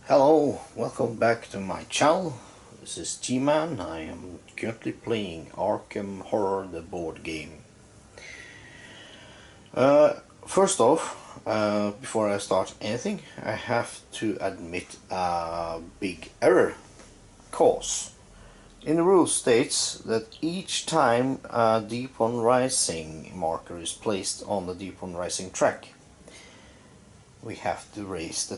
Hello, welcome back to my channel. This is G-Man. I am currently playing Arkham Horror, the board game. First off, before I start anything, I have to admit a big error. Cause in the rule states that each time a Deep on Rising marker is placed on the Deep on Rising track, we have to raise the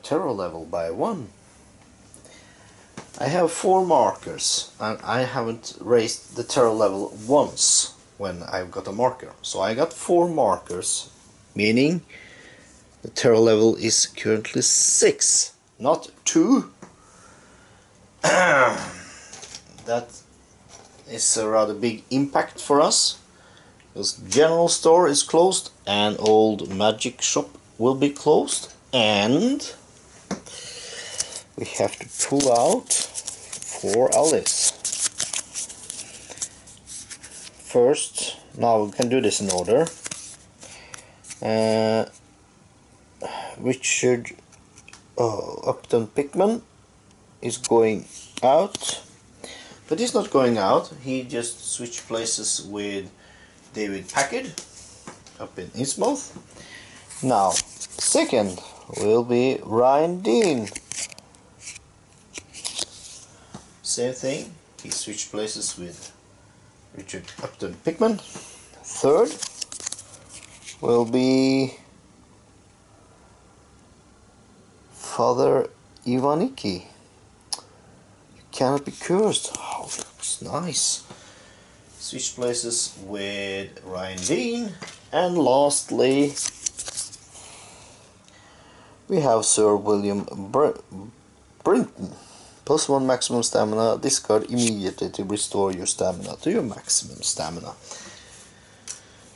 terror level by 1. I have 4 markers and I haven't raised the terror level once when I've got a marker. So I got 4 markers, meaning the terror level is currently 6, not 2. That is a rather big impact for us, because general store is closed and old magic shop will be closed, and we have to pull out 4 Alice. First, now we can do this in order. Richard Upton Pickman is going out, but he's not going out, he just switched places with David Packard up in Innsmouth. Now, second will be Ryan Dean. Same thing, he switched places with Richard Upton Pickman. Third will be Father Ivaniki. You cannot be cursed. Oh, that's nice. Switch places with Ryan Dean. And lastly, we have Sir William Brinton. +1 maximum stamina, discard immediately to restore your stamina to your maximum stamina.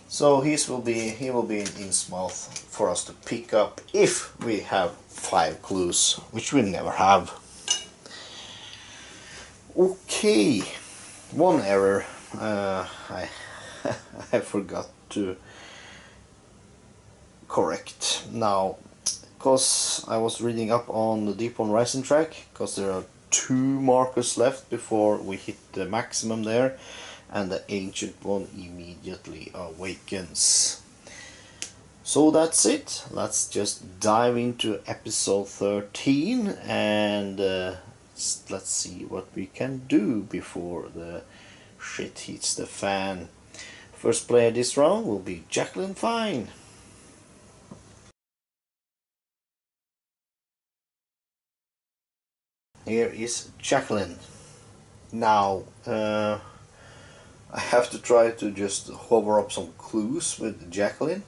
So he will be in Innsmouth for us to pick up if we have 5 clues, which we never have. Okay, one error I I forgot to correct now, because I was reading up on the Deep on Rising track, because there are 2 markers left before we hit the maximum there, and the ancient one immediately awakens. So that's it. Let's just dive into episode 13 and let's see what we can do before the shit hits the fan. First player this round will be Jacqueline Fine. Here is Jacqueline. Now, I have to try to just hover up some clues with Jacqueline,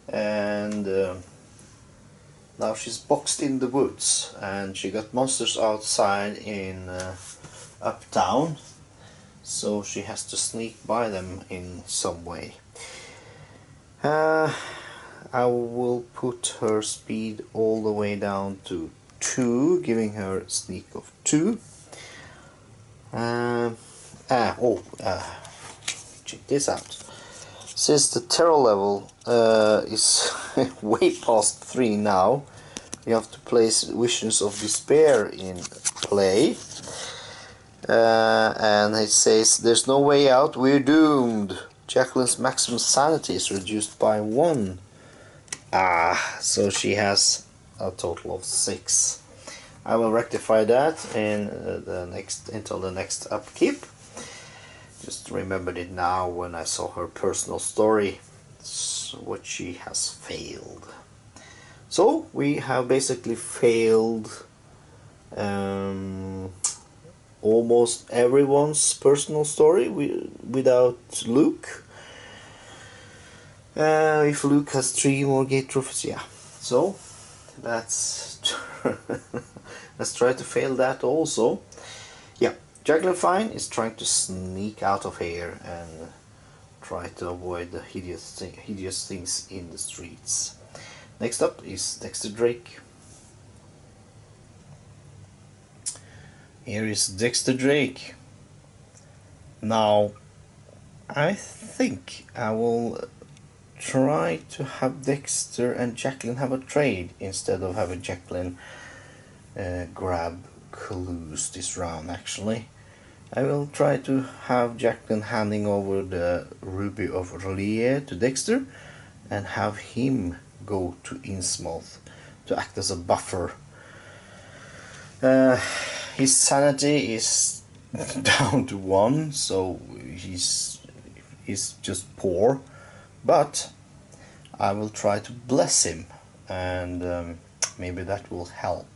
and now she's boxed in the woods, and she got monsters outside in uptown, so she has to sneak by them in some way. I will put her speed all the way down to 2, giving her a sneak of 2. Check this out. Since the terror level is way past 3 now, you have to place Visions of Despair in play. And it says, there's no way out, we're doomed. Jacqueline's maximum sanity is reduced by 1. So she has a total of 6. I will rectify that in until the next upkeep. Just remembered it now when I saw her personal story, what she has failed. So we have basically failed almost everyone's personal story without Luke. If Luke has 3 more gate trophies, yeah. So that's let's try to fail that also. Yeah, Jacqueline Fine is trying to sneak out of here and try to avoid the hideous things in the streets. Next up is Dexter Drake. Here is Dexter Drake. Now, I think I will try to have Dexter and Jacqueline have a trade instead of having Jacqueline grab clues this round. Actually, I will try to have Jacqueline handing over the Ruby of Relier to Dexter and have him go to Innsmouth to act as a buffer. His sanity is down to 1, so he's just poor, but I will try to bless him, and maybe that will help.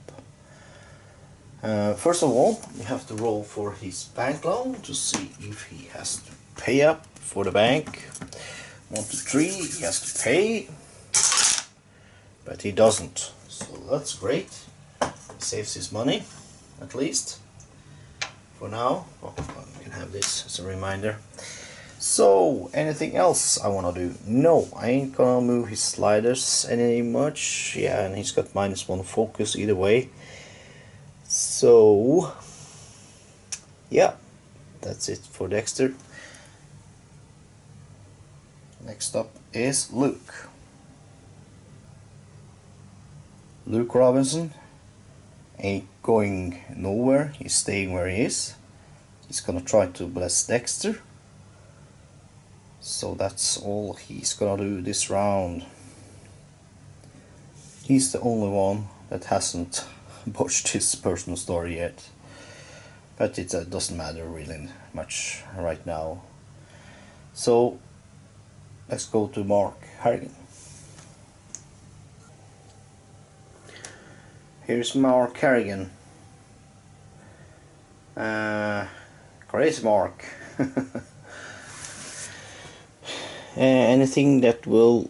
First of all, you have to roll for his bank loan to see if he has to pay up for the bank. 1 to 3, he has to pay, but he doesn't, so that's great. He saves his money, at least for now. Oh, you can have this as a reminder. So, anything else I wanna do? No, I ain't gonna move his sliders any much. Yeah, and he's got -1 focus either way. So, yeah, that's it for Dexter. Next up is Luke. Luke Robinson ain't going nowhere. He's staying where he is. He's gonna try to bless Dexter. So that's all he's gonna do this round. He's the only one that hasn't botched his personal story yet. But it doesn't matter really much right now. So let's go to Mark Harrigan. Here's Mark Harrigan. Crazy Mark. Anything that will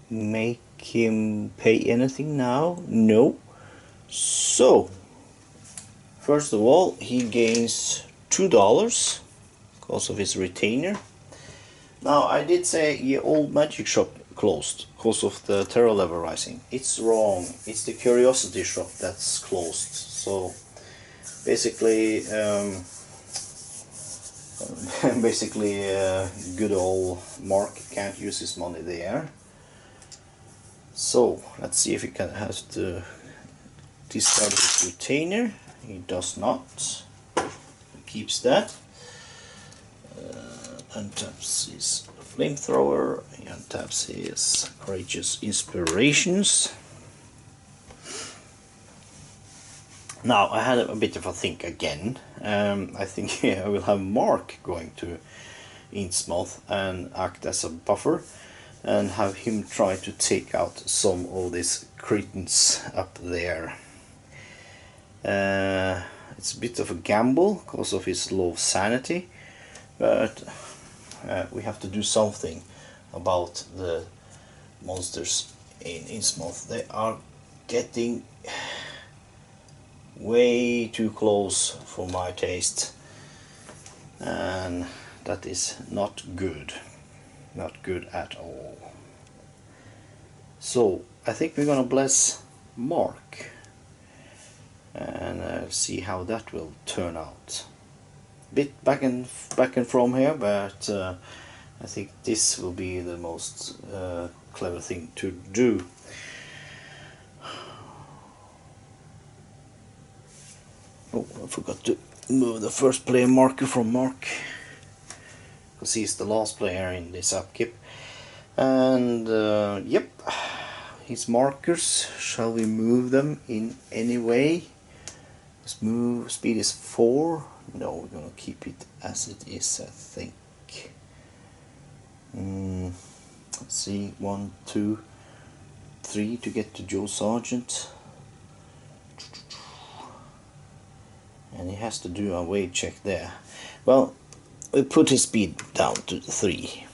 make him pay anything now? No. So, first of all, he gains $2 because of his retainer. Now, I did say your old magic shop closed because of the terror level rising. It's wrong. It's the curiosity shop that's closed. So, basically, good old Mark can't use his money there. So let's see if he has to discard his retainer. He does not. He keeps that. Untaps his flamethrower. He untaps his courageous inspirations. Now I had a bit of a think again. I think I will have Mark going to Innsmouth and act as a buffer and have him try to take out some of these cretins up there. It's a bit of a gamble because of his low sanity, but we have to do something about the monsters in Innsmouth. They are getting way too close for my taste, and that is not good at all. So I think we're gonna bless Mark and see how that will turn out. Bit back and from here, but I think this will be the most clever thing to do. Oh, I forgot to move the first player marker from Mark, because he's the last player in this upkeep. And yep, his markers, shall we move them in any way? Let's move, speed is 4. No, we're gonna keep it as it is, I think. Let's see, 1, 2, 3 to get to Joe Sargent. And he has to do a weight check there. Well, we put his speed down to 3,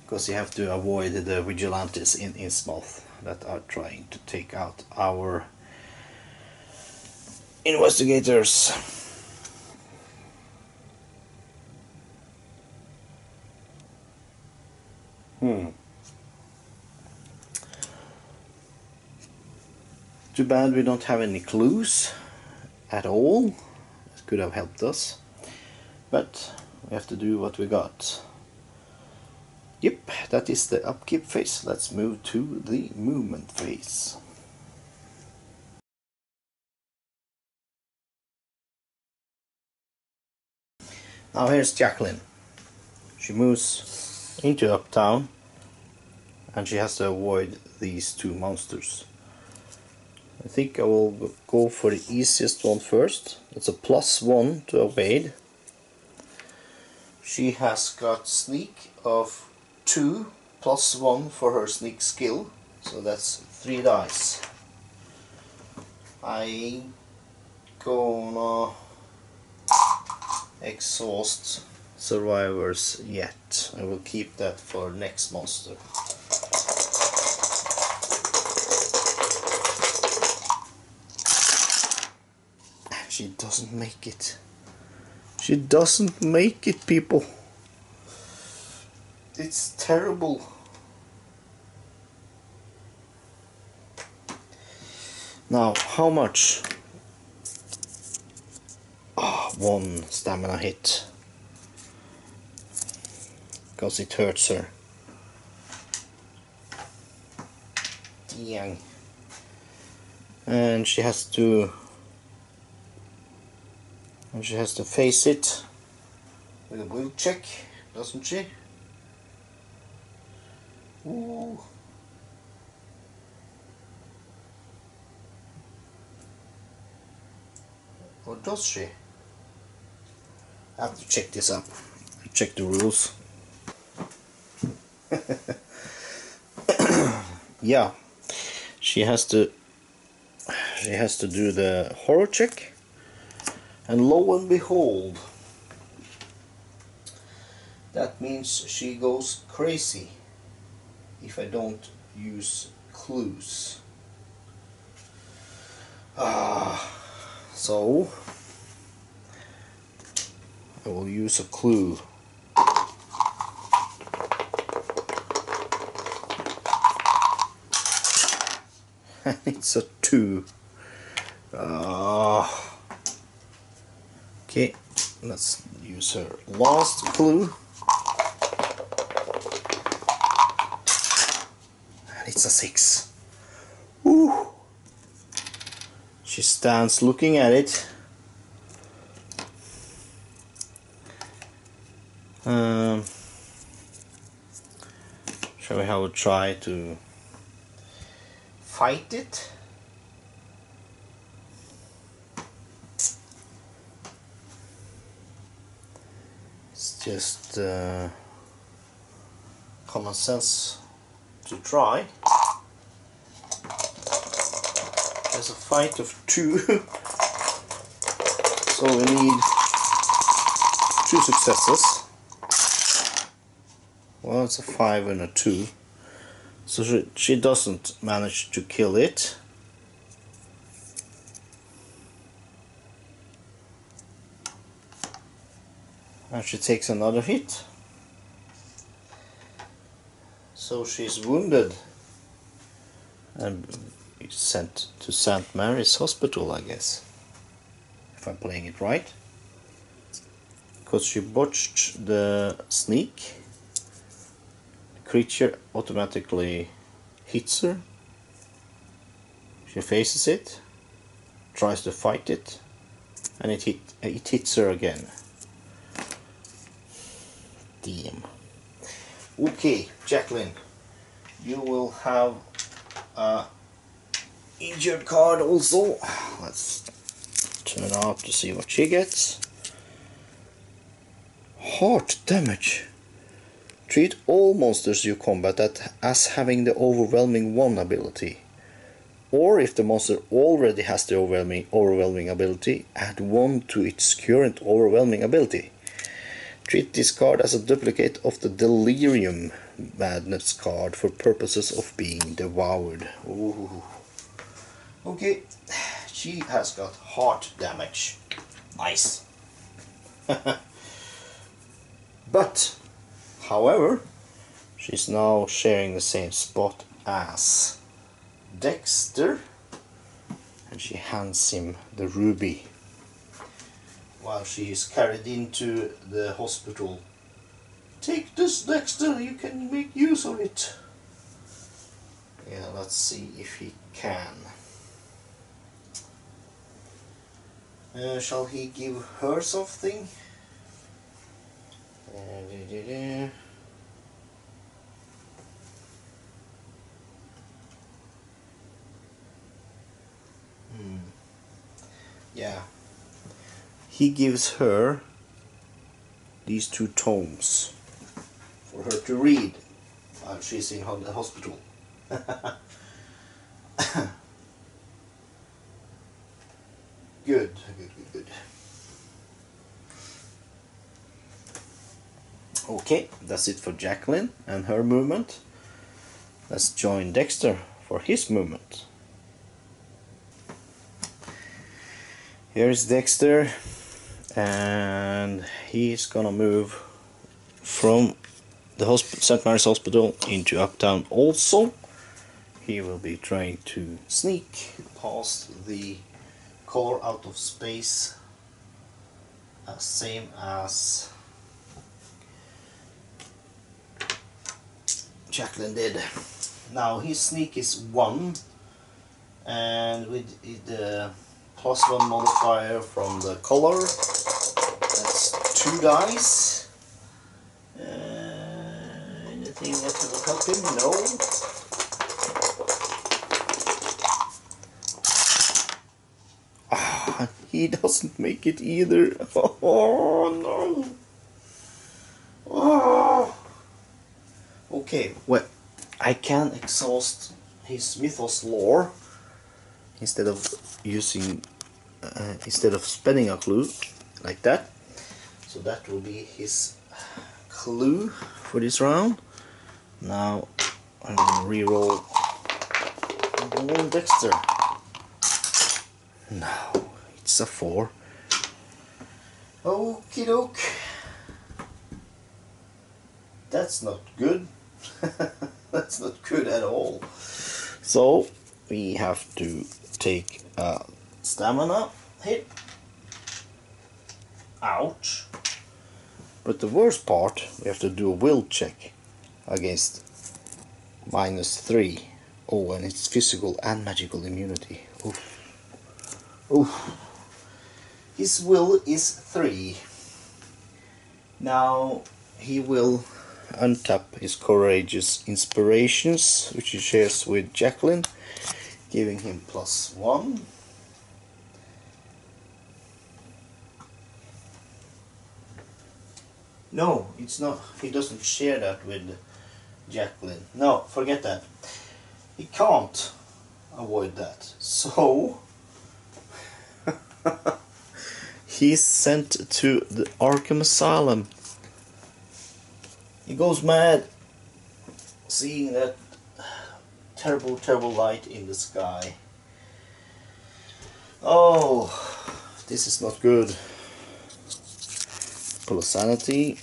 because you have to avoid the vigilantes in Innsmouth that are trying to take out our investigators. Too bad we don't have any clues at all. It could have helped us, but we have to do what we got. Yep, that is the upkeep phase. Let's move to the movement phase. Now here's Jacqueline. She moves into Uptown and she has to avoid these two monsters. I think I will go for the easiest one first. It's a +1 to evade. She has got sneak of 2 +1 for her sneak skill, so that's 3 dice. I ain't gonna exhaust survivors yet. I will keep that for next monster. She doesn't make it. She doesn't make it, people. It's terrible. Now, how much? Oh, 1 stamina hit. Because it hurts her. Dang. And she has to face it with a will check, doesn't she? Ooh. Or does she? I have to check this up. Check the rules. Yeah, she has to do the horror check, and lo and behold, that means she goes crazy if I don't use clues. So I will use a clue. And it's a 2. Okay, let's use her last clue. And it's a 6. Ooh. She stands looking at it. Shall we have a try to fight it? It's just common sense to try. There's a fight of 2, so we need 2 successes. Well, it's a 5 and a 2, so she doesn't manage to kill it. And she takes another hit, so she's wounded and sent to St. Mary's Hospital, I guess, if I'm playing it right, because she botched the sneak. The creature automatically hits her. She faces it, tries to fight it, and it hits her again. Damn. Okay, Jacqueline, you will have a injured card also. Let's turn it off to see what she gets. Heart damage. Treat all monsters you combat as having the overwhelming 1 ability. Or if the monster already has the overwhelming ability, add 1 to its current overwhelming ability. Treat this card as a duplicate of the Delirium Madness card for purposes of being devoured. Ooh. Okay, she has got heart damage. Nice. But, however, she's now sharing the same spot as Dexter, and she hands him the ruby while she is carried into the hospital. Take this, Dexter, you can make use of it. Yeah, let's see if he can. Shall he give her something? Yeah, he gives her these 2 tomes for her to read while she's in the hospital. Good. Okay, that's it for Jacqueline and her movement. Let's join Dexter for his movement. Here's Dexter, and he's gonna move from the St. Mary's Hospital into Uptown also. He will be trying to sneak past the color out of space, same as Jacqueline did. Now his sneak is 1, and with the +1 modifier from the color, that's 2 dice. Anything that will help him? No. He doesn't make it either. Oh no. Oh. Okay, well, I can exhaust his mythos lore instead of spending a clue like that. So that will be his clue for this round. Now I'm gonna re-roll one Dexter. No, it's a 4. Okie doke. That's not good. That's not good at all. So we have to take a stamina hit. Ouch. But the worst part, we have to do a will check against -3. Oh, and it's physical and magical immunity. Oof. Oof. His will is 3. Now he will untap his courageous inspirations, which he shares with Jacqueline, giving him +1. No, it's not. He doesn't share that with Jacqueline. No, forget that. He can't avoid that. So he's sent to the Arkham Asylum. He goes mad seeing that terrible light in the sky. Oh, this is not good. Pull a sanity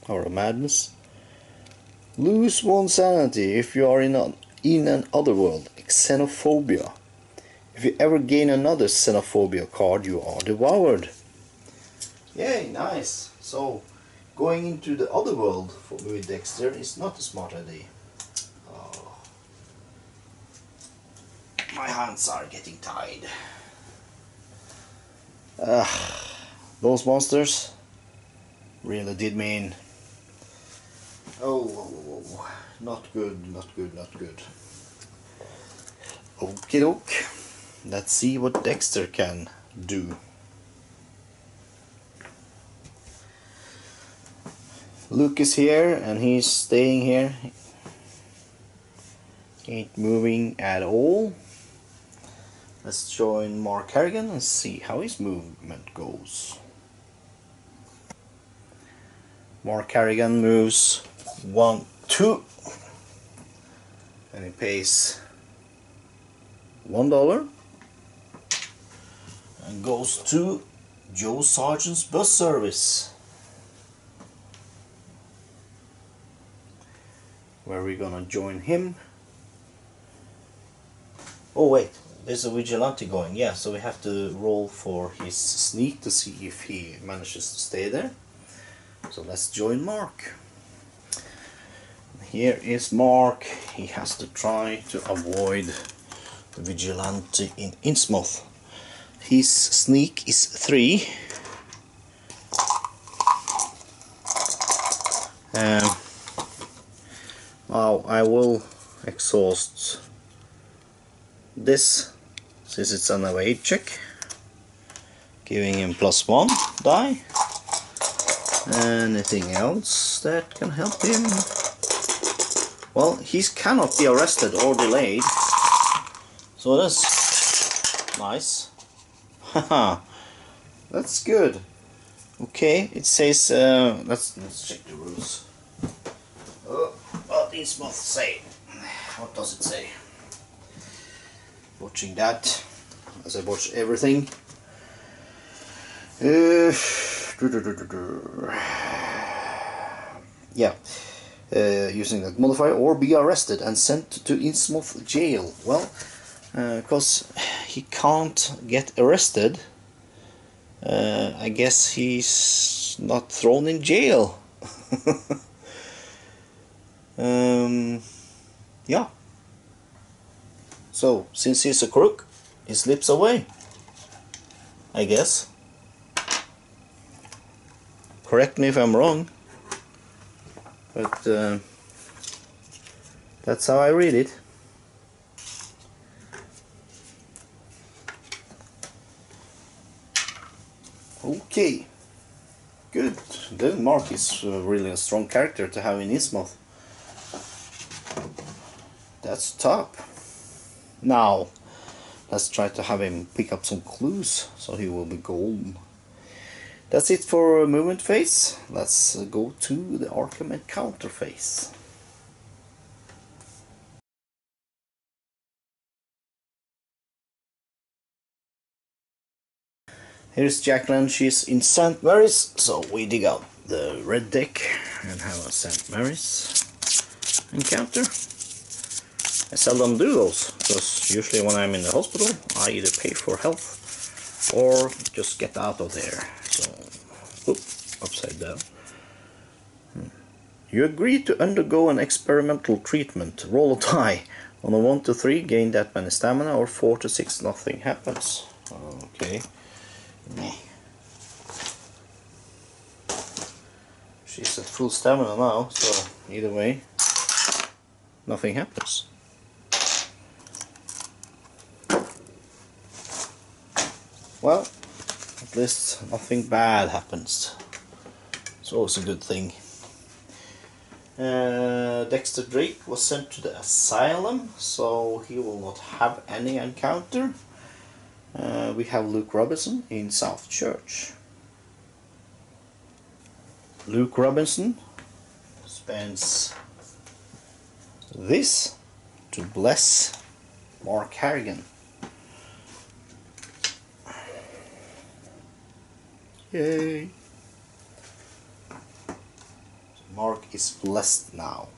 or a madness. Lose 1 sanity if you are in an otherworld. Xenophobia. If you ever gain another xenophobia card, you are devoured. Yay, nice. So going into the other world with Dexter is not a smart idea. Oh. My hands are getting tied. Those monsters really did me in. Oh, not good. Okie doke. Let's see what Dexter can do. Luke is here and he's staying here. He ain't moving at all. Let's join Mark Harrigan and see how his movement goes. Mark Harrigan moves 1, 2, and he pays $1 and goes to Joe Sargent's bus service, where we're gonna join him. Oh wait, there's a vigilante going. Yeah, so we have to roll for his sneak to see if he manages to stay there. So let's join Mark. Here is Mark. He has to try to avoid the vigilante in Innsmouth. His sneak is 3. Now I will exhaust this, since it's an evade check, giving him +1 die. Anything else that can help him? Well, he cannot be arrested or delayed, so that's nice. Haha, that's good. Okay, it says let's check the rules. What does Innsmouth say? What does it say? Watching that, as I watch everything. Yeah, using that modifier, or be arrested and sent to Innsmouth jail. Well, because he can't get arrested, I guess he's not thrown in jail. Yeah. So, since he's a crook, he slips away, I guess. Correct me if I'm wrong, but that's how I read it. Okay, good. Then Mark is really a strong character to have in Innsmouth. That's top. Now, let's try to have him pick up some clues, so he will be golden. That's it for movement phase. Let's go to the Arkham encounter phase. Here's Jacqueline, she's in St. Mary's, so we dig out the red deck and have a St. Mary's encounter. I seldom do those, because usually when I'm in the hospital I either pay for health or just get out of there. So, upside down. You agree to undergo an experimental treatment. Roll a die. On a 1 to 3, gain that many stamina, or 4 to 6, nothing happens. Okay. She's at full stamina now, so either way, nothing happens. Well, at least nothing bad happens. It's always a good thing. Dexter Drake was sent to the asylum, so he will not have any encounter. We have Luke Robinson in South Church. Luke Robinson spends this to bless Mark Harrigan. Yay! Mark is blessed now.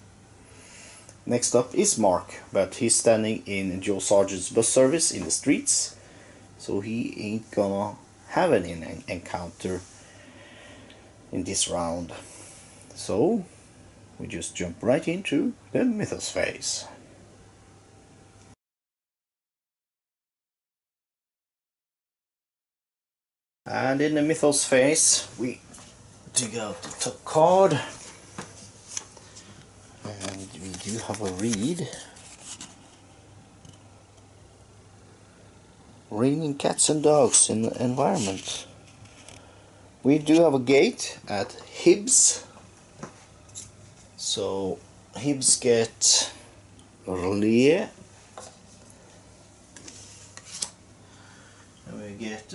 Next up is Mark, but he's standing in Joe Sargent's bus service in the streets, so he ain't gonna have any encounter in this round. So we just jump right into the Mythos phase. And in the Mythos phase we dig out the top card, and we do have a read. Raining cats and dogs in the environment. We do have a gate at Hibbs, so Hibbs get Relie, and we get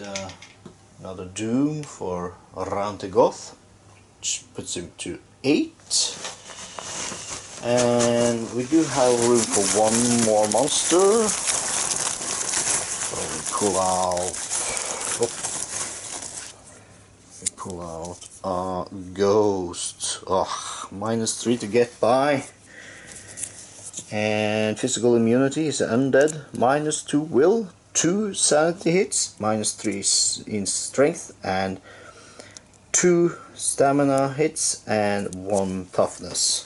another Doom for Rantegoth, which puts him to 8, and we do have room for one more monster, so we pull out Ghost. -3 to get by, and physical immunity is undead, -2 will, 2 sanity hits, -3 in strength, and 2 stamina hits, and 1 toughness.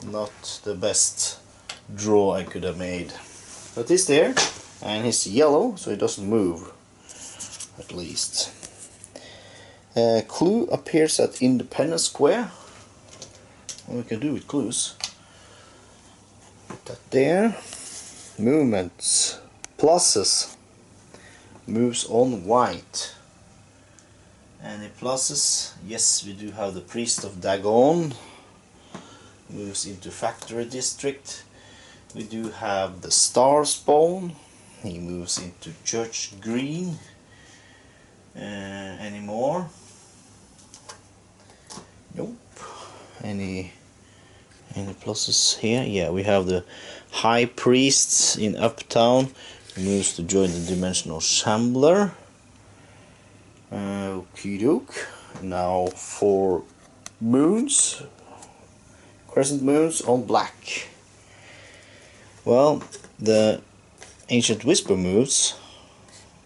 Not the best draw I could have made, but he's there, and he's yellow, so he doesn't move, at least. Clue appears at independent square. What we can do with clues? Put that there. Movements. Pluses. Moves on white. Any pluses? Yes, we do have the Priest of Dagon. Moves into Factory District. We do have the Star Spawn. He moves into Church Green. Any more? Nope. Any pluses here? Yeah, we have the High Priest in Uptown. He moves to join the Dimensional Shambler. Okie doke. Now for moons. Crescent moons on black. Well, the Ancient Whisper moves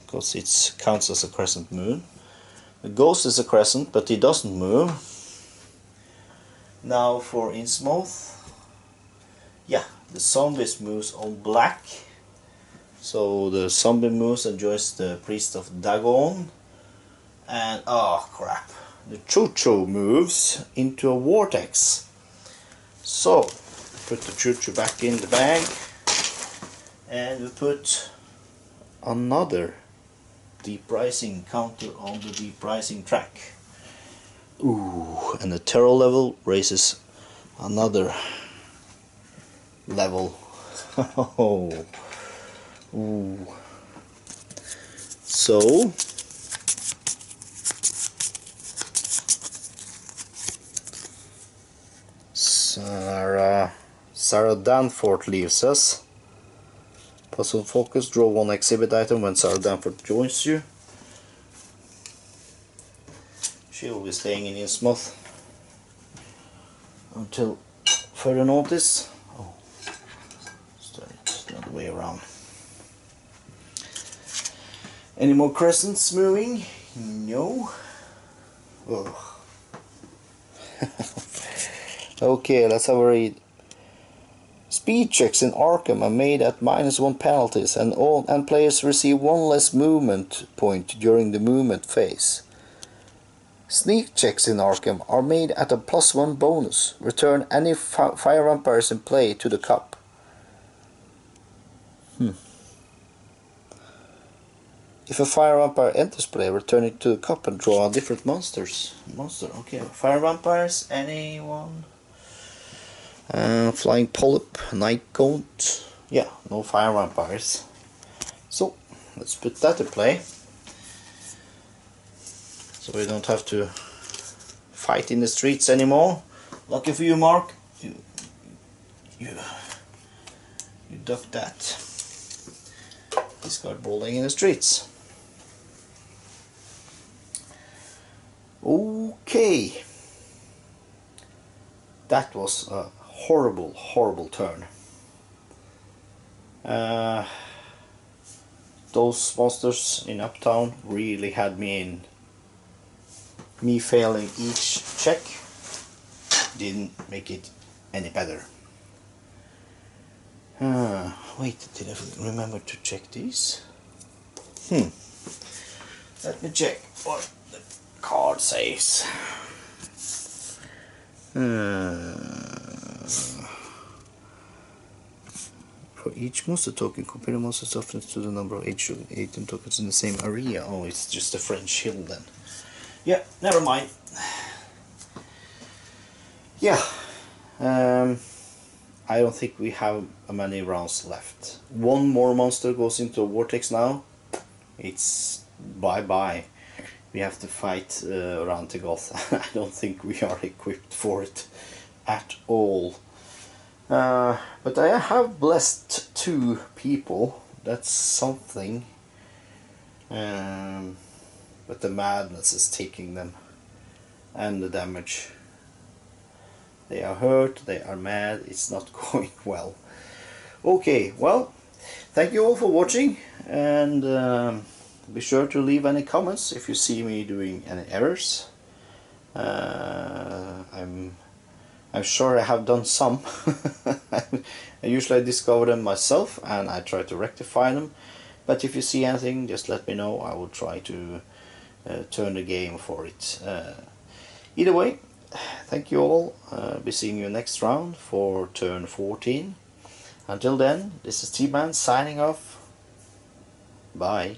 because it counts as a crescent moon. The Ghost is a crescent, but he doesn't move. Now for Innsmouth. Yeah, the Zombies moves on black. So the zombie moves and joins the Priest of Dagon. And oh crap, the Choo-Choo moves into a vortex. So put the Choo-Choo back in the bag, and we put another Deep Rising counter on the Deep Rising track. Ooh, and the terror level raises another level. Oh, ooh. So Sarah Danforth leaves us. Puzzle focus, draw one exhibit item when Sarah Danforth joins you. She will be staying in Innsmouth until further notice. Oh, it's the other way around. Any more crescents moving? No. Oh. Okay, let's have a read. Speed checks in Arkham are made at -1 penalties, and players receive 1 less movement point during the movement phase. Sneak checks in Arkham are made at a +1 bonus. Return any fire vampires in play to the cup. If a fire vampire enters play, return it to the cup and draw a different monster. Okay, fire vampires, anyone? Flying Polyp, Night Goat. Yeah, no fire vampires. So, let's put that to play. So we don't have to fight in the streets anymore. Lucky for you, Mark. You ducked that. Discard bowling in the streets. Okay. That was a horrible turn. Those monsters in Uptown really had me in. Me failing each check didn't make it any better. Wait, did I remember to check these? Let me check what the card says. For each monster token, compare the monster toughness to the number of item tokens in the same area. Oh, it's just a French hill then. Yeah, never mind. Yeah, I don't think we have many rounds left. One more monster goes into a vortex now. It's bye-bye. We have to fight around Tegoth. I don't think we are equipped for it at all. But I have blessed 2 people. That's something. But the madness is taking them. And the damage. They are hurt, they are mad, it's not going well. Okay, well, thank you all for watching, and be sure to leave any comments if you see me doing any errors. I'm sure I have done some. I usually discover them myself and I try to rectify them, but if you see anything, just let me know. I will try to turn the game for it. Either way, thank you all. Be seeing you next round for turn 14. Until then, this is T-Man signing off. Bye.